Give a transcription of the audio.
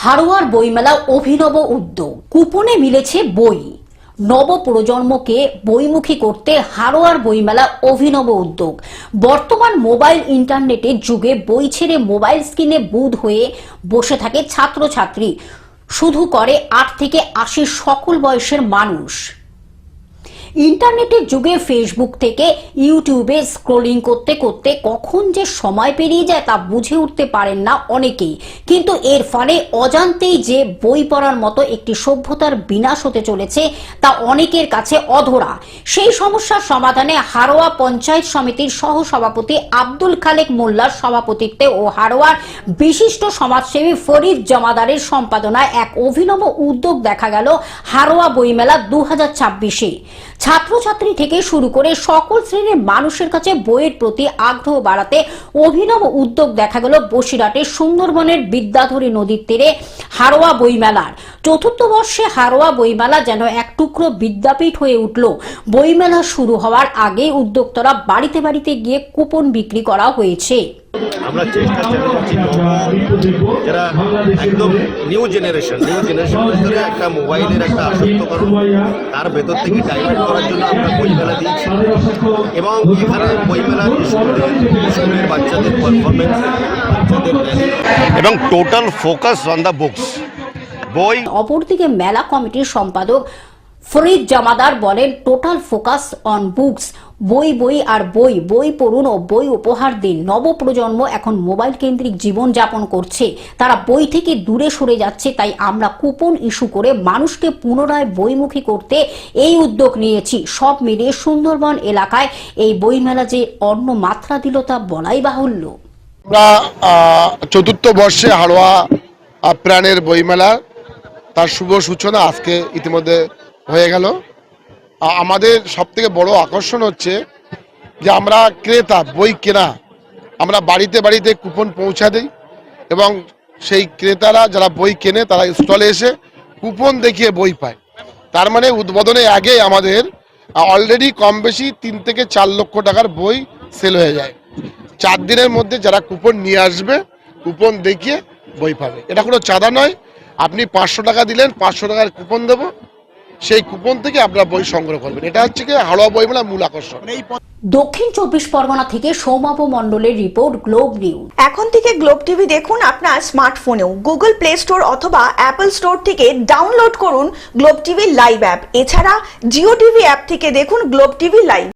হারোয়ার বইমেলা অভিনব উদ্যোগ, কুপনে মিলেছে বই। নব প্রজন্মকে বইমুখী করতে হারোয়ার বইমেলা অভিনব উদ্যোগ। বর্তমান মোবাইল ইন্টারনেটের যুগে বই ছেড়ে মোবাইল স্ক্রিনে বুঁদ হয়ে বসে থাকে ছাত্রছাত্রী, শুধু করে 8 থেকে 80 সকল বয়সের মানুষ। ইন্টারনেটের যুগে ফেসবুক থেকে ইউটিউবে স্ক্রলিং করতে করতে কখন যে সময় পেরিয়ে যায় তা বুঝে উঠতে পারেন না অনেকেই, কিন্তু এর ফলে অজান্তেই যে বই পড়ার মতো একটি সভ্যতার বিনাশ হতে চলেছে তা অনেকের কাছে অধরা। সেই সমস্যার সমাধানে হারোয়া পঞ্চায়েত সমিতির সহসভাপতি আব্দুল খালেক মোল্লার সভাপতিত্বে ও হারোয়ার বিশিষ্ট সমাজসেবী ফরিদ জমাদারের সম্পাদনায় এক অভিনব উদ্যোগ দেখা গেল হারোয়া বইমেলা 2026-এ। ছাত্রছাত্রী থেকে শুরু করে সকল শ্রেণীর মানুষের কাছে বইয়ের প্রতি আগ্রহ বাড়াতে অভিনব উদ্যোগ দেখা গেল বসিরহাটের সুন্দরবনের বিদ্যাধরী নদীর তীরে হারোয়া বইমেলার। চতুর্থ বর্ষে হারোয়া বইমেলা যেন এক টুকরো বিদ্যাপীঠ হয়ে উঠল। বইমেলা শুরু হওয়ার আগে উদ্যোক্তারা বাড়িতে বাড়িতে গিয়ে কুপন বিক্রি করা হয়েছে। আমরা চেষ্টা চালাচ্ছি যারা একদম নিউ জেনারেশন ভিতরে একটা মোবাইলের একটা আসক্তকরণ, তার ভেতর থেকে ডাইভার্ট করার জন্য আমরা বইমেলা দিয়েছি এবং এখানে বইমেলার স্কুলের বাচ্চাদের পারফরমেন্স, বাচ্চাদের এবং total focus on the books বই। অপরদিকে মেলা কমিটির সম্পাদক ফরিদ জমাদার বলেন, টোটাল ফোকাস অন বুকস, বই বই আর বই, বই পড়ুন ও বই উপহার দিন। নবপ্রজন্ম এখন মোবাইল কেন্দ্রিক জীবন যাপন করছে, তারা বই থেকে দূরে সরে যাচ্ছে, তাই আমরা কুপন ইস্যু করে মানুষকে পুনরায় বইমুখী করতে এই উদ্যোগ নিয়েছি। সব মিলিয়ে সুন্দরবন এলাকায় এই বইমেলা যে অন্য মাত্রা দিল তা বলাই বাহুল্য। আমরা চতুর্থ বর্ষে হারোয়া প্রাণের বইমেলা তার শুভ সূচনা আজকে ইতিমধ্যে হয়ে গেল। আমাদের সবথেকে বড় আকর্ষণ হচ্ছে যে আমরা ক্রেতা, বই কেনা, আমরা বাড়িতে বাড়িতে কুপন পৌঁছা দিই এবং সেই ক্রেতারা যারা বই কেনে তারা স্টলে এসে কুপন দেখিয়ে বই পায়। তার মানে উদ্বোধনের আগে আমাদের অলরেডি কম বেশি 3 থেকে 4 লক্ষ টাকার বই সেল হয়ে যায়। 4 দিনের মধ্যে যারা কুপন নিয়ে আসবে, কুপন দেখিয়ে বই পাবে। এটা কোনো চাঁদা নয়, আপনি 500 টাকা দিলেন, 500 টাকার কুপন দেবো, সেই কুপন থেকে আপনারা বই সংগ্রহ করবেন। এটা হচ্ছে কি হারোয়া বইমেলার মূল আকর্ষণ। দক্ষিণ 24 পরগনা থেকে সৌমাভ মণ্ডলের রিপোর্ট, গ্লোব নিউজ। এখন থেকে গ্লোব টিভি দেখুন আপনার স্মার্টফোনেও। গুগল প্লে স্টোর অথবা অ্যাপল স্টোর থেকে ডাউনলোড করুন গ্লোব টিভি লাইভ অ্যাপ। এছাড়া জিও টিভি অ্যাপ থেকে দেখুন গ্লোব টিভি লাইভ।